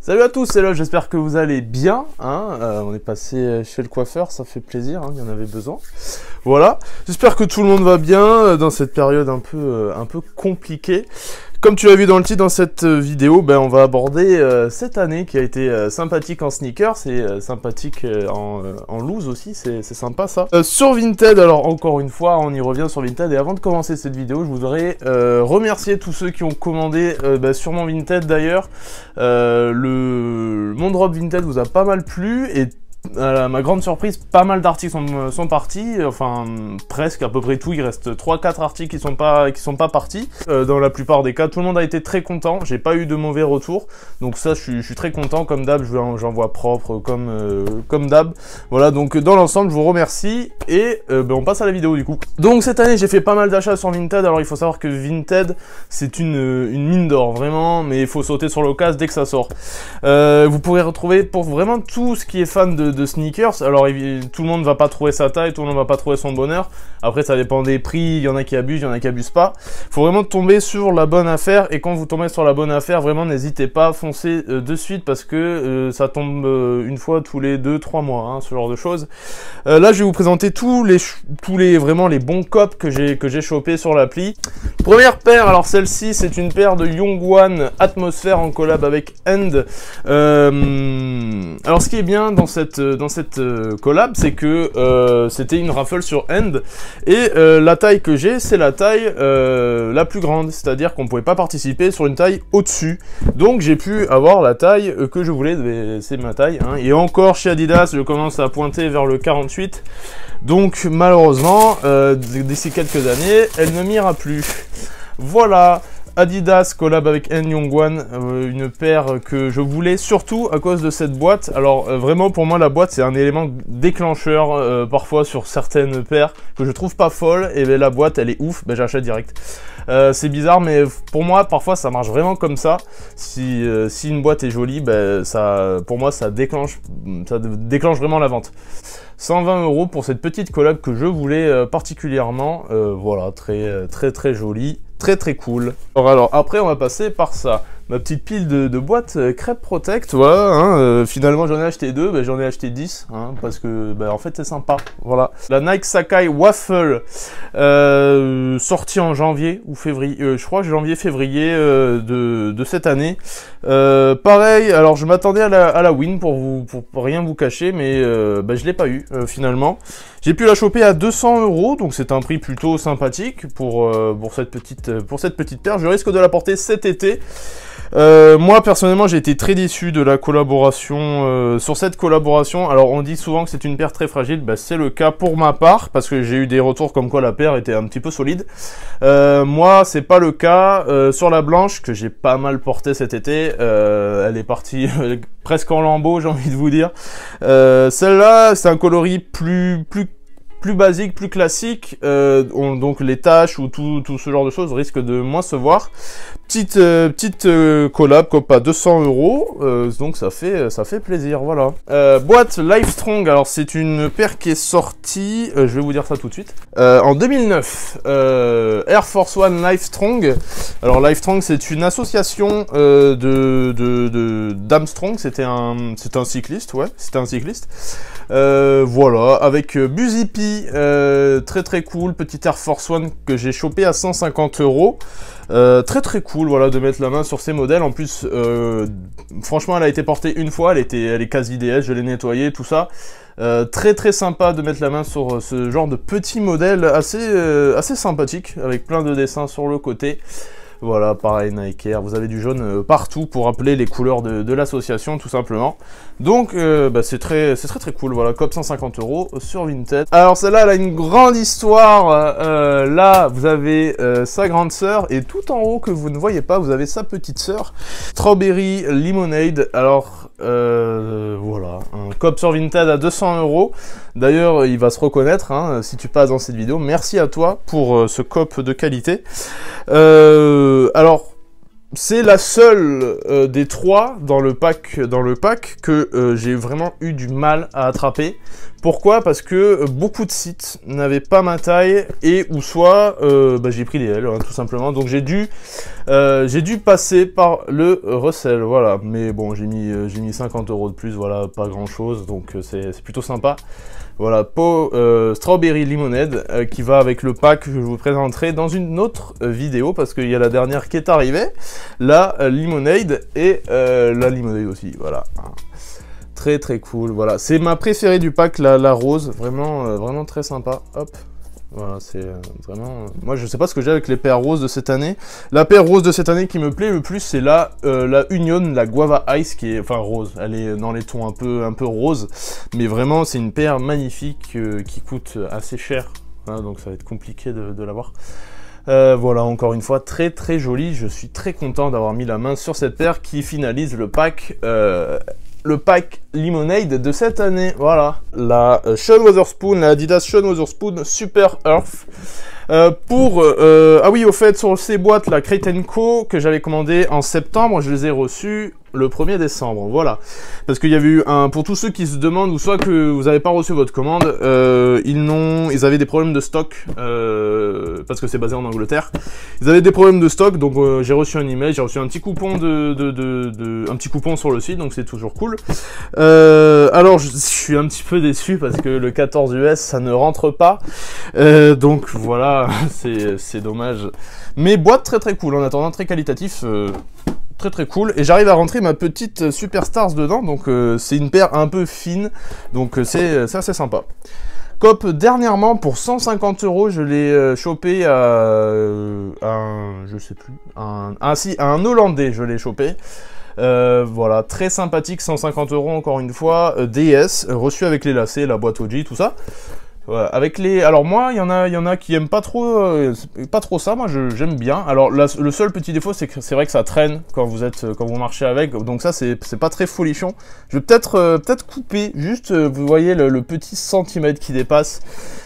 Salut à tous, c'est Lol, j'espère que vous allez bien. On est passé chez le coiffeur, ça fait plaisir, il y en avait besoin. Voilà, j'espère que tout le monde va bien dans cette période un peu compliquée. Comme tu l'as vu dans le titre, dans cette vidéo, on va aborder cette année qui a été sympathique en sneakers et sympathique en loose aussi, c'est sympa ça. Sur Vinted, alors encore une fois, on y revient sur Vinted, et avant de commencer cette vidéo, je voudrais remercier tous ceux qui ont commandé sur mon Vinted d'ailleurs. Mon drop Vinted vous a pas mal plu, et à ma grande surprise, pas mal d'articles sont partis, enfin presque à peu près tout, il reste 3-4 articles qui sont pas partis. Dans la plupart des cas, tout le monde a été très content, j'ai pas eu de mauvais retours, donc ça je suis très content, comme d'hab, j'envoie propre comme d'hab. Voilà, donc dans l'ensemble je vous remercie, et on passe à la vidéo du coup. Donc cette année j'ai fait pas mal d'achats sur Vinted. Alors il faut savoir que Vinted c'est une mine d'or, vraiment, mais il faut sauter sur l'occasion dès que ça sort. Vous pourrez retrouver pour vraiment tout ce qui est fan de sneakers. Alors tout le monde va pas trouver sa taille, tout le monde va pas trouver son bonheur. Après ça dépend des prix, il y en a qui abusent, il y en a qui abusent pas. Faut vraiment tomber sur la bonne affaire, et quand vous tombez sur la bonne affaire, vraiment n'hésitez pas, foncez de suite, parce que ça tombe une fois tous les 2-3 mois, ce genre de choses. Là je vais vous présenter tous les vraiment les bons cops que j'ai chopé sur l'appli. Première paire, alors celle-ci c'est une paire de Yongwan Atmosphere en collab avec End. Alors ce qui est bien dans cette collab, c'est que c'était une raffle sur End, et la taille que j'ai, c'est la taille la plus grande, c'est-à-dire qu'on ne pouvait pas participer sur une taille au-dessus, donc j'ai pu avoir la taille que je voulais, c'est ma taille, et encore chez Adidas je commence à pointer vers le 48, donc malheureusement d'ici quelques années elle ne m'ira plus. Voilà, Adidas collab avec N Yongwan, une paire que je voulais surtout à cause de cette boîte. Alors vraiment pour moi la boîte c'est un élément déclencheur parfois sur certaines paires que je trouve pas folles, et la boîte elle est ouf, j'achète direct. C'est bizarre, mais pour moi parfois ça marche vraiment comme ça. Si une boîte est jolie, pour moi ça déclenche vraiment la vente. 120 € pour cette petite collab que je voulais particulièrement. Voilà, très jolie, très cool. Alors après on va passer par ça, ma petite pile de boîtes Crêpe Protect. Voilà, finalement j'en ai acheté 2, j'en ai acheté 10, parce que en fait c'est sympa. Voilà, la Nike Sacai Waffle, sortie en janvier ou février, je crois janvier-février de cette année. Pareil, alors je m'attendais à la win pour rien vous cacher, mais je l'ai pas eu finalement. J'ai pu la choper à 200 €, donc c'est un prix plutôt sympathique pour cette petite paire. Je risque de la porter cet été. Moi personnellement j'ai été très déçu de la collaboration, sur cette collaboration. Alors on dit souvent que c'est une paire très fragile, c'est le cas pour ma part, parce que j'ai eu des retours comme quoi la paire était un petit peu solide. Moi c'est pas le cas. Sur la blanche que j'ai pas mal portée cet été, elle est partie presque en lambeaux, j'ai envie de vous dire. Celle-là c'est un coloris plus basique, plus classique, donc les taches ou tout ce genre de choses risquent de moins se voir. Petite collab à 200 €, donc ça fait plaisir, voilà. Boîte Livestrong, alors c'est une paire qui est sortie, je vais vous dire ça tout de suite, en 2009, Air Force One Livestrong. Alors Livestrong c'est une association d'Armstrong, c'est un cycliste, c'était un cycliste. Voilà, avec Buzzy P, très cool, petit Air Force One que j'ai chopé à 150 €. Très cool, voilà, de mettre la main sur ces modèles. En plus, franchement, elle a été portée une fois, elle est quasi DS, je l'ai nettoyée, tout ça. Très sympa de mettre la main sur ce genre de petit modèle assez sympathique, avec plein de dessins sur le côté. Voilà, pareil, Nike Air, vous avez du jaune partout pour rappeler les couleurs de l'association, tout simplement. Donc, c'est très cool, voilà, COP 150 € sur Vinted. Alors, celle-là, elle a une grande histoire. Là, vous avez sa grande sœur, et tout en haut, que vous ne voyez pas, vous avez sa petite sœur, Strawberry Lemonade. Alors, voilà, un COP sur Vinted à 200 €. D'ailleurs, il va se reconnaître, si tu passes dans cette vidéo. Merci à toi pour ce COP de qualité. Alors, c'est la seule des trois dans le pack que j'ai vraiment eu du mal à attraper. Pourquoi? Parce que beaucoup de sites n'avaient pas ma taille et ou soit j'ai pris les L hein, tout simplement. Donc j'ai dû passer par le resell, voilà. Mais bon, j'ai mis 50 € de plus, voilà, pas grand chose, donc c'est plutôt sympa. Voilà, pot Strawberry Lemonade qui va avec le pack que je vous présenterai dans une autre vidéo parce qu'il y a la dernière qui est arrivée, la Lemonade et la Lemonade aussi, voilà. Très très cool, voilà. C'est ma préférée du pack, la rose, vraiment très sympa, hop. Voilà, c'est vraiment... Moi, je sais pas ce que j'ai avec les paires roses de cette année. La paire rose de cette année qui me plaît le plus, c'est la Union, la Guava Ice, qui est... Enfin, rose. Elle est dans les tons un peu rose. Mais vraiment, c'est une paire magnifique qui coûte assez cher. Voilà, donc ça va être compliqué de l'avoir. Voilà, encore une fois, très très jolie. Je suis très content d'avoir mis la main sur cette paire qui finalise le pack... le pack Lemonade de cette année, voilà. La Sean Wotherspoon, la Adidas Sean Wotherspoon Super Earth. Ah oui, au fait, sur ces boîtes, la Crate & Co, que j'avais commandé en septembre, je les ai reçues le 1er décembre, voilà. Parce qu'il y avait eu pour tous ceux qui se demandent, ou soit que vous n'avez pas reçu votre commande, ils avaient des problèmes de stock, parce que c'est basé en Angleterre. Ils avaient des problèmes de stock, donc j'ai reçu un email, j'ai reçu un petit coupon un petit coupon sur le site, donc c'est toujours cool. Alors, je suis un petit peu déçu parce que le 14 US, ça ne rentre pas. Donc voilà, c'est dommage. Mais boîte très très cool, en attendant, très qualitatif. Très cool, et j'arrive à rentrer ma petite Superstars dedans, donc c'est une paire un peu fine, donc c'est assez sympa. Cop, dernièrement, pour 150 €, je l'ai chopé à je sais plus, à un Hollandais, je l'ai chopé. Voilà, très sympathique, 150 € encore une fois, DS, reçu avec les lacets, la boîte OG, tout ça. Voilà, avec les... Alors moi, il y en a qui aiment pas trop ça, moi j'aime bien. Alors le seul petit défaut, c'est que c'est vrai que ça traîne quand vous marchez avec, donc ça c'est pas très folichon. Je vais peut-être couper, juste vous voyez le petit centimètre qui dépasse,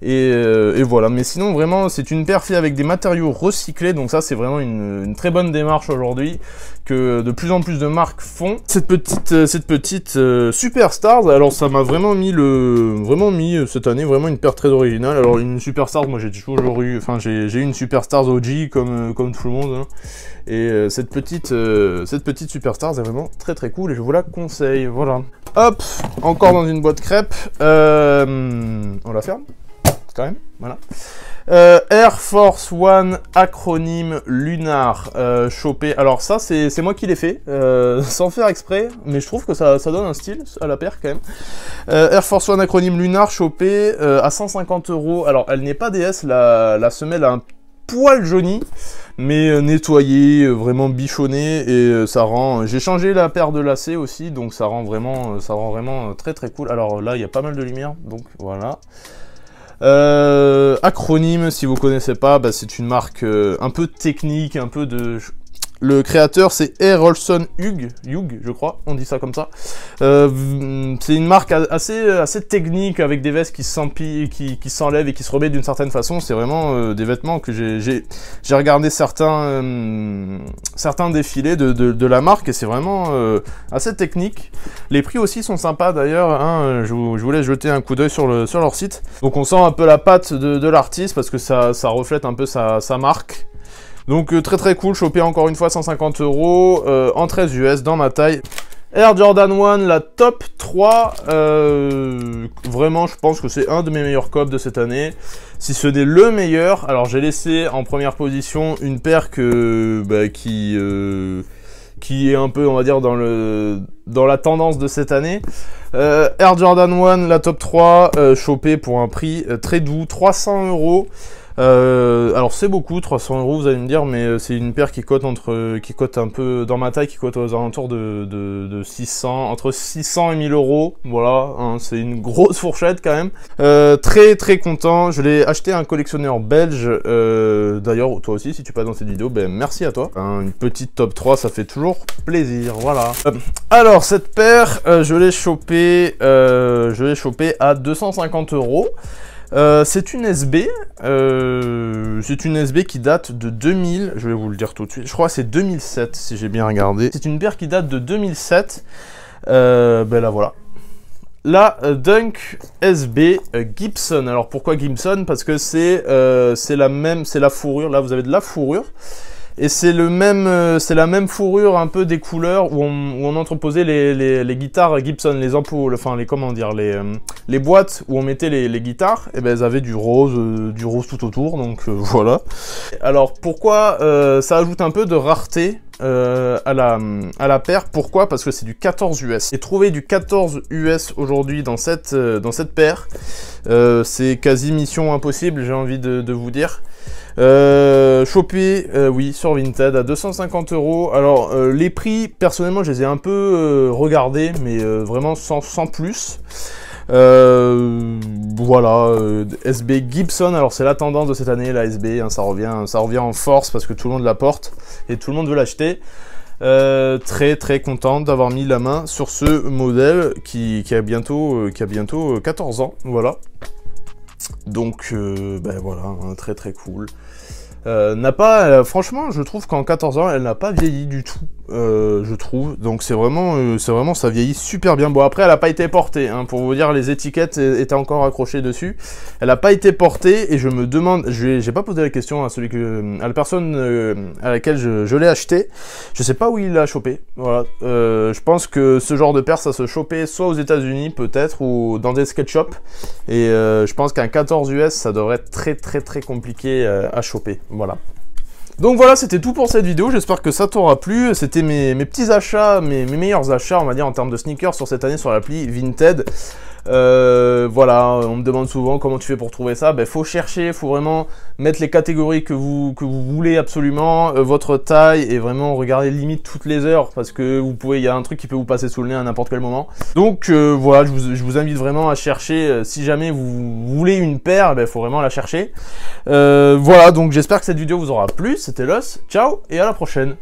et voilà. Mais sinon vraiment c'est une paire faite avec des matériaux recyclés, donc ça c'est vraiment une très bonne démarche aujourd'hui, que de plus en plus de marques font. Cette petite Superstars, alors ça m'a vraiment mis cette année vraiment une paire très originale. Alors une Superstars, moi j'ai toujours eu, enfin j'ai eu une Superstars OG comme tout le monde, hein. Et cette petite Superstars est vraiment très cool et je vous la conseille, voilà. Hop, encore dans une boîte crêpe, on la ferme quand même, voilà. Air Force One acronyme lunar, chopé. Alors ça c'est moi qui l'ai fait, sans faire exprès, mais je trouve que ça donne un style à la paire quand même. Air Force One acronyme lunar, chopé à 150 €. Alors elle n'est pas DS, la semelle a un poil jauni, mais nettoyée, vraiment bichonnée, et ça rend... J'ai changé la paire de lacets aussi, donc ça rend vraiment très cool. Alors là il y a pas mal de lumière, donc voilà. Acronyme, si vous connaissez pas, c'est une marque un peu technique, un peu de... Le créateur c'est Erolson Hugh, je crois, on dit ça comme ça. C'est une marque assez technique, avec des vestes qui s'enlèvent et qui se remettent d'une certaine façon. C'est vraiment des vêtements que j'ai regardé certains défilés de la marque, et c'est vraiment assez technique. Les prix aussi sont sympas d'ailleurs, hein, je vous laisse jeter un coup d'œil sur leur site. Donc on sent un peu la patte de l'artiste, parce que ça reflète un peu sa marque. Donc très cool, chopé encore une fois 150 € en 13 US dans ma taille. Air Jordan 1, la top 3, vraiment je pense que c'est un de mes meilleurs cops de cette année, si ce n'est le meilleur. Alors j'ai laissé en première position une paire qui est un peu, on va dire, dans la tendance de cette année. Air Jordan 1, la top 3, chopé pour un prix très doux, 300 €. Alors c'est beaucoup, 300 €, vous allez me dire, mais c'est une paire qui cote un peu dans ma taille, qui cote aux alentours de 600, entre 600 et 1000 €, voilà, hein, c'est une grosse fourchette quand même. Très content, je l'ai acheté à un collectionneur belge, d'ailleurs toi aussi si tu passes dans cette vidéo, merci à toi. Une petite top 3, ça fait toujours plaisir, voilà. Alors cette paire, je l'ai chopée à 250 €. C'est une SB, qui date de 2000, je vais vous le dire tout de suite, je crois que c'est 2007 si j'ai bien regardé. C'est une paire qui date de 2007, ben là voilà. La Dunk SB Gibson. Alors pourquoi Gibson? Parce que c'est la fourrure, là vous avez de la fourrure. Et c'est la même fourrure un peu des couleurs où on entreposait les guitares Gibson, les ampoules, enfin comment dire, les boîtes où on mettait les guitares, et ben elles avaient du rose tout autour, donc voilà. Alors pourquoi ça ajoute un peu de rareté à la paire? Pourquoi? Parce que c'est du 14 US. Et trouver du 14 US aujourd'hui dans cette paire, c'est quasi mission impossible, j'ai envie de vous dire. Choper, oui, sur Vinted à 250 €. Alors, les prix, personnellement, je les ai un peu regardés, mais vraiment sans plus. Voilà, SB Gibson, alors c'est la tendance de cette année, la SB, hein, ça revient en force parce que tout le monde la porte et tout le monde veut l'acheter. Très content d'avoir mis la main sur ce modèle qui a bientôt 14 ans, voilà. Donc, ben voilà, hein, très cool. Franchement, je trouve qu'en 14 ans, elle n'a pas vieilli du tout, je trouve. Donc c'est vraiment, ça vieillit super bien. Bon, après, elle n'a pas été portée, hein, pour vous dire, les étiquettes étaient encore accrochées dessus. Elle n'a pas été portée, et je me demande, j'ai pas posé la question à la personne à laquelle je l'ai acheté. Je sais pas où il l'a chopé. Voilà. Je pense que ce genre de paire, ça se chopait soit aux États-Unis peut-être, ou dans des skate shops. Et je pense qu'un 14 US, ça devrait être très compliqué à choper. Voilà. Donc voilà, c'était tout pour cette vidéo, j'espère que ça t'aura plu. C'était mes petits achats, mes meilleurs achats, on va dire, en termes de sneakers sur cette année sur l'appli Vinted. Voilà, on me demande souvent comment tu fais pour trouver ça. Ben, faut chercher, faut vraiment mettre les catégories que vous voulez absolument, votre taille, et vraiment regarder limite toutes les heures, parce que il y a un truc qui peut vous passer sous le nez à n'importe quel moment. Donc voilà, je vous invite vraiment à chercher. Si jamais vous voulez une paire, ben, faut vraiment la chercher. Voilà, donc j'espère que cette vidéo vous aura plu. C'était Los, ciao et à la prochaine.